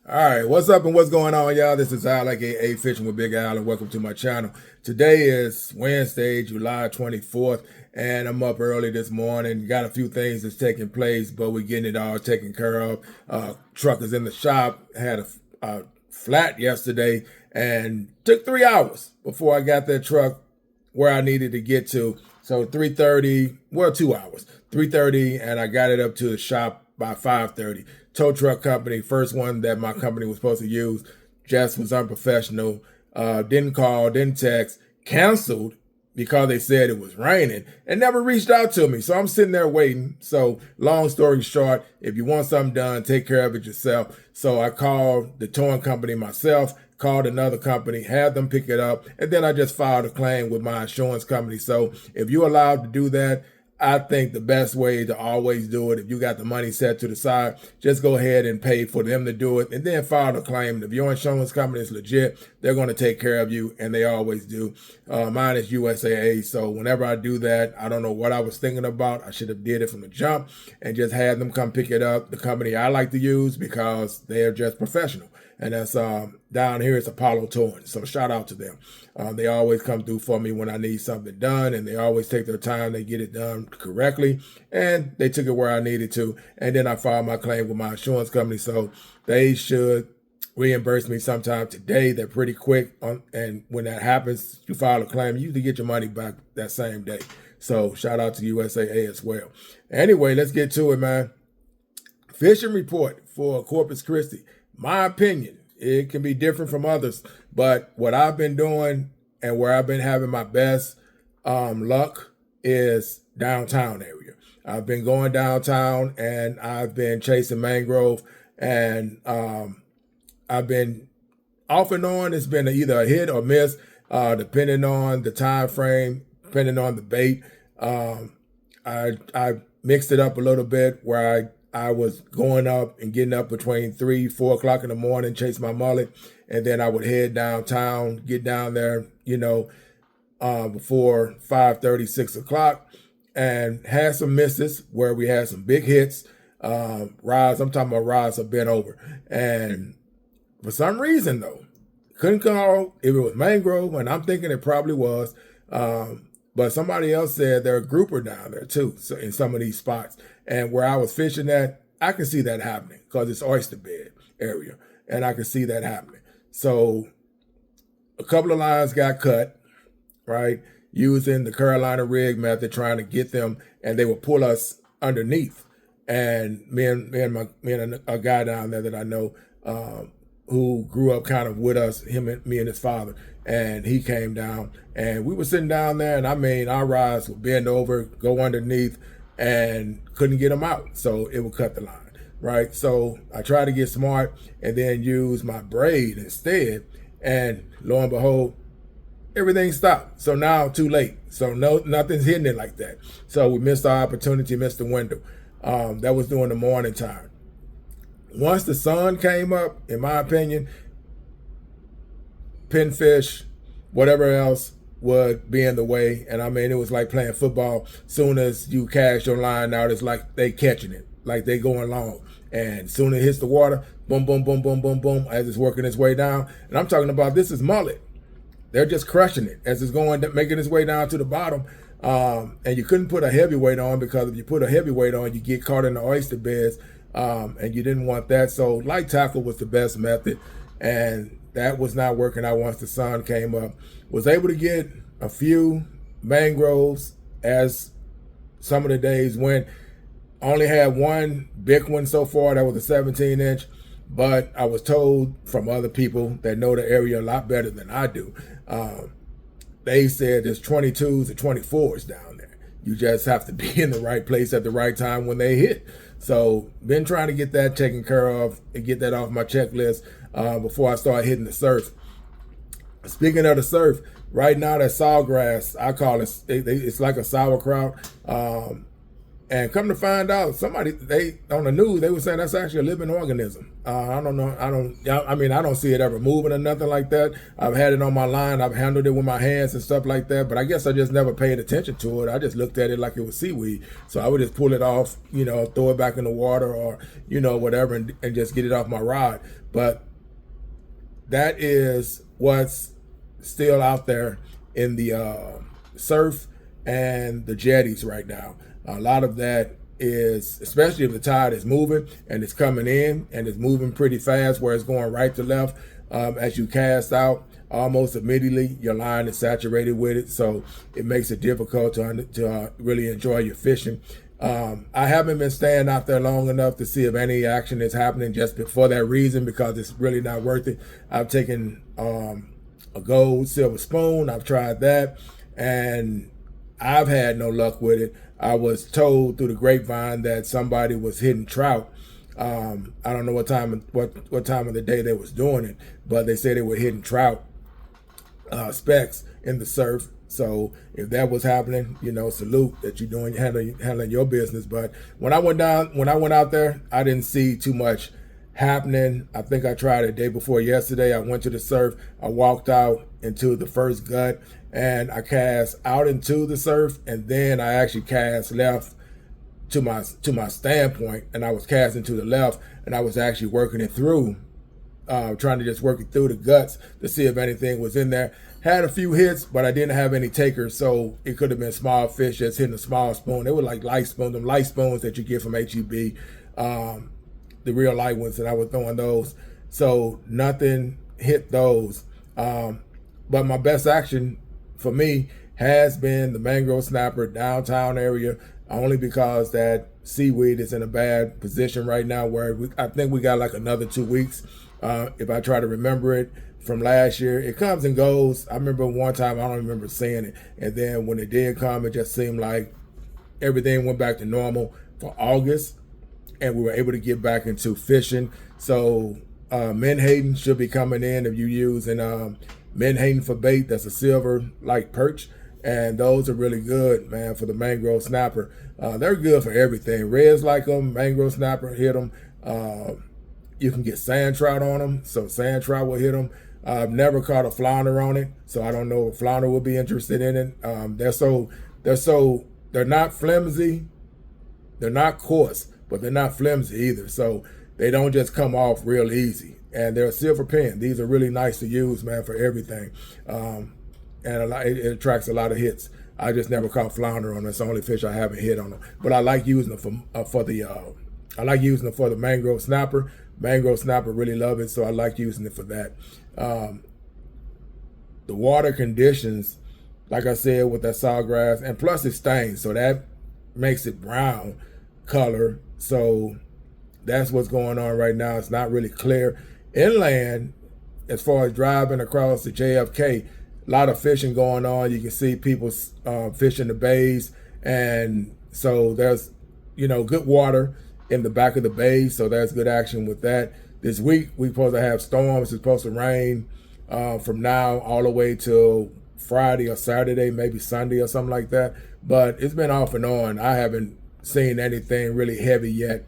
All right, what's up and what's going on, y'all? This is Al, aka Fishing with Big Al, and welcome to my channel. Today is Wednesday, July 24th, and I'm up early this morning. Got a few things that's taking place, but we're getting it all taken care of. Truck is in the shop. Had a flat yesterday, and took 3 hours before I got that truck where I needed to get to. So 3:30, well, 2 hours, 3:30, and I got it up to the shop by 5:30. Tow truck company, first one that my company was supposed to use, just was unprofessional. Didn't call, didn't text, canceled because they said it was raining, and never reached out to me. So I'm sitting there waiting. So long story short, if you want something done, take care of it yourself. So I called the towing company myself, called another company, had them pick it up, and then I just filed a claim with my insurance company. So if you're allowed to do that, I think the best way to always do it, if you got the money set to the side, just go ahead and pay for them to do it and then file the claim. If your insurance company is legit, they're going to take care of you, and they always do. Mine is USAA, so whenever I do that, I don't know what I was thinking about. I should have did it from the jump and just had them come pick it up. The company I like to use because they're just professional. And that's down here, it's Apollo Towing. So shout out to them. They always come through for me when I need something done, and they always take their time. They get it done correctly, and they took it where I needed to. And then I filed my claim with my insurance company. So they should reimburse me sometime today. They're pretty quick. And when that happens, you file a claim, you usually get your money back that same day. So shout out to USAA as well. Anyway, let's get to it, man. Fishing report for Corpus Christi. My opinion, it can be different from others, but what I've been doing and where I've been having my best luck is downtown area. I've been going downtown and I've been chasing mangrove, and I've been off and on. It's been either a hit or miss, depending on the time frame, depending on the bait. I mixed it up a little bit where I was going up and getting up between 3, 4 o'clock in the morning, chase my mullet, and then I would head downtown, get down there, before 5:30, 6 o'clock, and had some misses where we had some big hits. Rods, I'm talking about rods are bent over. And for some reason, though, couldn't call if it was mangrove, and I'm thinking it probably was. But somebody else said there are grouper down there too, so in some of these spots. And where I was fishing at, I can see that happening because it's oyster bed area, and I can see that happening. So a couple of lines got cut, right, using the Carolina rig method, trying to get them, and they would pull us underneath. And me and a guy down there that I know, who grew up kind of with us, me and his father, and he came down, and we were sitting down there, and I mean, our rods would bend over, go underneath, and couldn't get them out, so it would cut the line, right? So I tried to get smart and then use my braid instead, and lo and behold, everything stopped. So now too late. So nothing's hitting it like that. So we missed our opportunity, missed the window. That was during the morning time. Once the sun came up, in my opinion, pinfish, whatever else would be in the way. And I mean, it was like playing football. Soon as you cast your line out, it's like they catching it, like they going long. And soon as it hits the water, boom, boom, boom, boom, boom, boom, as it's working its way down. And I'm talking about, this is mullet. They're just crushing it as it's going, making its way down to the bottom. And you couldn't put a heavyweight on, because if you put a heavyweight on, you get caught in the oyster beds. And you didn't want that. So light tackle was the best method, and that was not working out once the sun came up. Was able to get a few mangroves as some of the days went. Only had one big one so far. That was a 17-inch, but I was told from other people that know the area a lot better than I do. They said there's 22s and 24s down there. You just have to be in the right place at the right time when they hit. So been trying to get that taken care of and get that off my checklist before I start hitting the surf. Speaking of the surf, right now that sawgrass, I call it, it's like a sauerkraut. And come to find out, they on the news, they were saying that's actually a living organism. I don't know. I mean, I don't see it ever moving or nothing like that. I've had it on my line. I've handled it with my hands and stuff like that. But I guess I just never paid attention to it. I just looked at it like it was seaweed. So I would just pull it off, throw it back in the water or, whatever, and just get it off my rod. But that is what's still out there in the surf and the jetties right now. A lot of that is, especially if the tide is moving and it's coming in and it's moving pretty fast where it's going right to left, as you cast out, almost immediately your line is saturated with it, so it makes it difficult to really enjoy your fishing. I haven't been staying out there long enough to see if any action is happening just for that reason, because it's really not worth it. I've taken a gold silver spoon. I've tried that, and I've had no luck with it. I was told through the grapevine that somebody was hitting trout. I don't know what time of the day they was doing it, but they said they were hitting trout specks in the surf. So if that was happening, salute that you're doing, handling your business. But when I went out there, I didn't see too much happening. I think I tried it day before yesterday. I went to the surf. I walked out into the first gut and I cast out into the surf, and then I actually cast left to my standpoint, and I was casting to the left, and I was actually working it through, trying to just work it through the guts to see if anything was in there. Had a few hits, but I didn't have any takers, so it could have been small fish just hitting a small spoon. They were like light spoons, them light spoons that you get from HEB, the real light ones, and I was throwing those. So nothing hit those. But my best action for me has been the mangrove snapper downtown area, only because that seaweed is in a bad position right now where I think we got like another 2 weeks. If I try to remember it from last year, it comes and goes. I remember one time, I don't remember seeing it. And then when it did come, it just seemed like everything went back to normal for August, and we were able to get back into fishing. So menhaden should be coming in if you're using menhaden for bait. That's a silver like perch, and those are really good, man, for the mangrove snapper. They're good for everything. Reds like them, mangrove snapper hit them. You can get sand trout on them, so sand trout will hit them. I've never caught a flounder on it, so I don't know if flounder would be interested in it. They're not flimsy, they're not coarse, but they're not flimsy either. So they don't just come off real easy. And they're a silver pen. These are really nice to use, man, for everything. And it attracts a lot of hits. I just never caught flounder on them. It's the only fish I haven't hit on them. But I like using them for the mangrove snapper. Mangrove snapper really love it, so I like using it for that. The water conditions, like I said, with that sawgrass, and plus it stains, so that makes it brown color. So that's what's going on right now. It's not really clear. Inland, as far as driving across the JFK, a lot of fishing going on. You can see people fishing the bays, and so there's good water in the back of the bays, so there's good action with that. This week we're supposed to have storms. It's supposed to rain from now all the way till Friday or Saturday, maybe Sunday or something like that, but it's been off and on. I haven't seen anything really heavy yet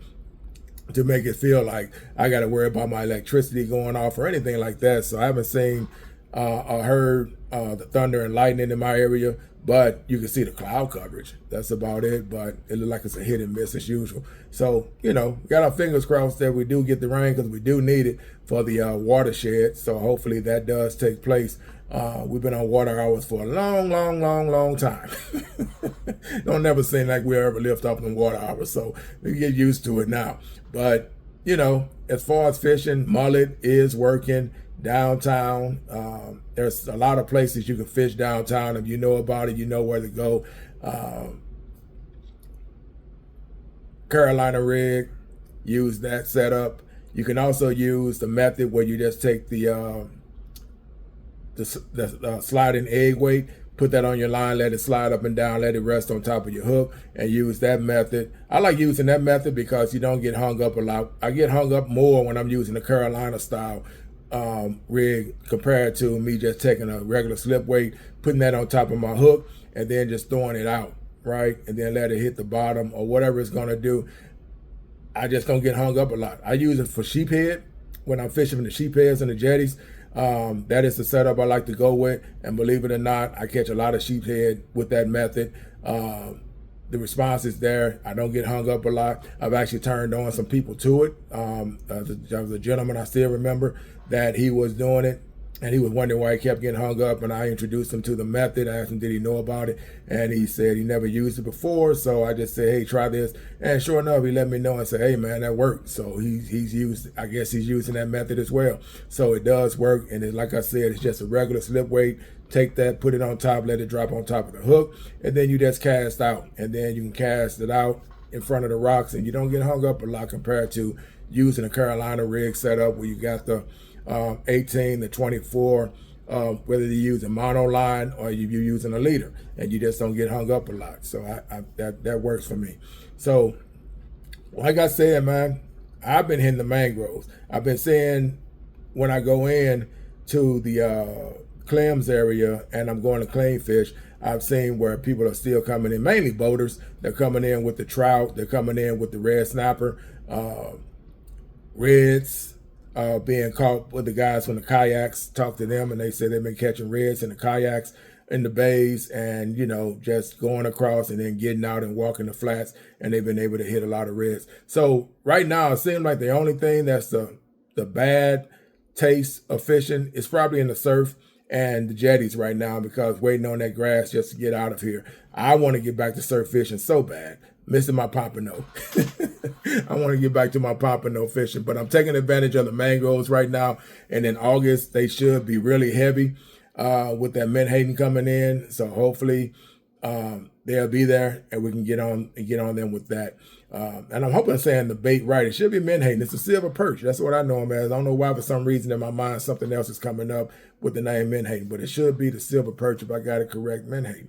to make it feel like I got to worry about my electricity going off or anything like that. So I haven't seen or heard the thunder and lightning in my area, but you can see the cloud coverage. That's about it, but it looks like it's a hit and miss as usual. So, we got our fingers crossed that we do get the rain, because we do need it for the watershed. So hopefully that does take place. We've been on water hours for a long time. Don't never seem like we ever lift up on water hours, so we get used to it now. But, as far as fishing, mullet is working downtown. There's a lot of places you can fish downtown. If you know about it, you know where to go. Carolina rig, use that setup. You can also use the method where you just take the sliding egg weight, put that on your line, let it slide up and down, let it rest on top of your hook, and use that method. I like using that method because you don't get hung up a lot. I get hung up more when I'm using the Carolina style rig compared to me just taking a regular slip weight, putting that on top of my hook, and then just throwing it out. right, and then let it hit the bottom or whatever it's going to do, I just don't get hung up a lot. I use it for sheephead when I'm fishing in the sheepheads and the jetties. That is the setup I like to go with, and believe it or not, I catch a lot of sheephead with that method. The response is there. I don't get hung up a lot. I've actually turned on some people to it. There was a gentleman I still remember that he was doing it, and he was wondering why he kept getting hung up, and I introduced him to the method. I asked him, did he know about it? And he said he never used it before, so I just said, hey, try this. And sure enough, he let me know and said, hey, man, that worked. So he's used, I guess he's using that method as well. So it does work, and like I said, it's just a regular slip weight. Take that, put it on top, let it drop on top of the hook, and then you just cast out. And then you can cast it out in front of the rocks, and you don't get hung up a lot compared to using a Carolina rig setup where you got the 18, the 24, whether you use a monoline or you're using a leader, and you just don't get hung up a lot. So that works for me. So like I said, man, I've been hitting the mangroves. I've been saying when I go in to the clams area and I'm going to claim fish, I've seen where people are still coming in, mainly boaters. They're coming in with the trout. They're coming in with the red snapper, reds, being caught with the guys from the kayaks. Talk to them, and they say they've been catching reds in the kayaks in the bays, and just going across and then getting out and walking the flats, and they've been able to hit a lot of reds. So right now, it seems like the only thing that's the bad taste of fishing is probably in the surf and the jetties right now, because waiting on that grass just to get out of here. I want to get back to surf fishing so bad. Missing my pompano. I want to get back to my pompano fishing, but I'm taking advantage of the mangroves right now. And in August, they should be really heavy with that menhaden coming in. So hopefully they'll be there and we can get on them with that. And I'm hoping I'm saying the bait right. It should be menhaden. It's a silver perch. That's what I know them as. I don't know why for some reason in my mind something else is coming up with the name menhaden, but it should be the silver perch if I got it correct, menhaden.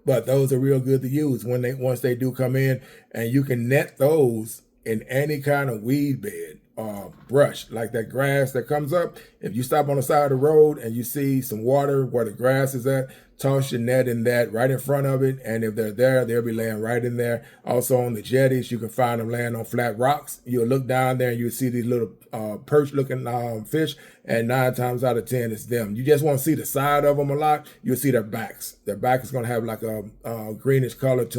But those are real good to use once they do come in, and you can net those in any kind of weed bed or brush, like that grass that comes up. If you stop on the side of the road and you see some water where the grass is at, toss your net in that right in front of it, and if they're there, they'll be laying right in there. Also on the jetties, you can find them laying on flat rocks. You'll look down there and you'll see these little perch-looking fish, and 9 times out of 10, it's them. You just won't see the side of them a lot. You'll see their backs. Their back is going to have like a greenish color to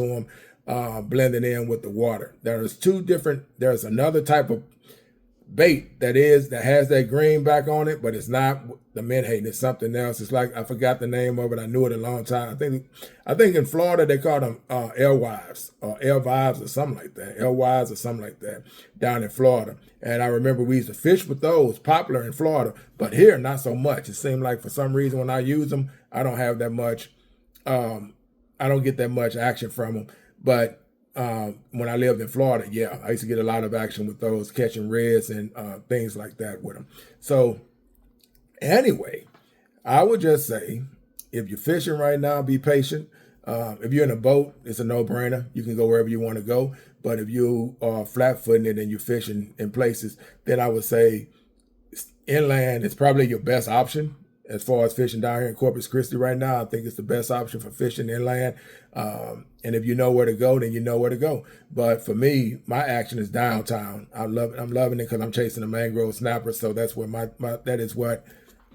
them, blending in with the water. There's another type of bait that has that green back on it, but it's not the menhaden. It's something else. It's like, I forgot the name of it. I knew it a long time. I think in Florida they call them alewives or alewives or something like that. Alewives or something like that down in Florida. And I remember we used to fish with those, popular in Florida, but here not so much. It seemed like for some reason when I use them, I don't have that much. I don't get that much action from them. But when I lived in Florida, yeah, I used to get a lot of action with those, catching reds and things like that with them. So anyway, I would just say, if you're fishing right now, be patient. If you're in a boat, it's a no-brainer. You can go wherever you want to go. But if you are flat-footing it and you're fishing in places, then I would say inland is probably your best option. As far as fishing down here in Corpus Christi right now, I think it's the best option for fishing inland. And if you know where to go, then you know where to go. But for me, my action is downtown. I'm loving it because I'm chasing a mangrove snapper. So that's what that is what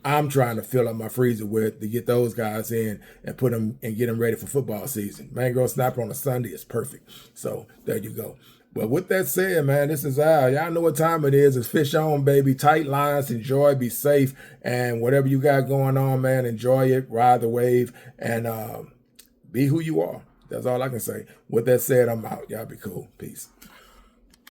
I'm trying to fill up my freezer with, to get those guys in and put them and get them ready for football season. Mangrove snapper on a Sunday is perfect. So there you go. But with that said, man, this is Al. Y'all know what time it is. It's fish on, baby. Tight lines, enjoy, be safe, and whatever you got going on, man, enjoy it, ride the wave, and be who you are. That's all I can say. With that said, I'm out. Y'all be cool. Peace.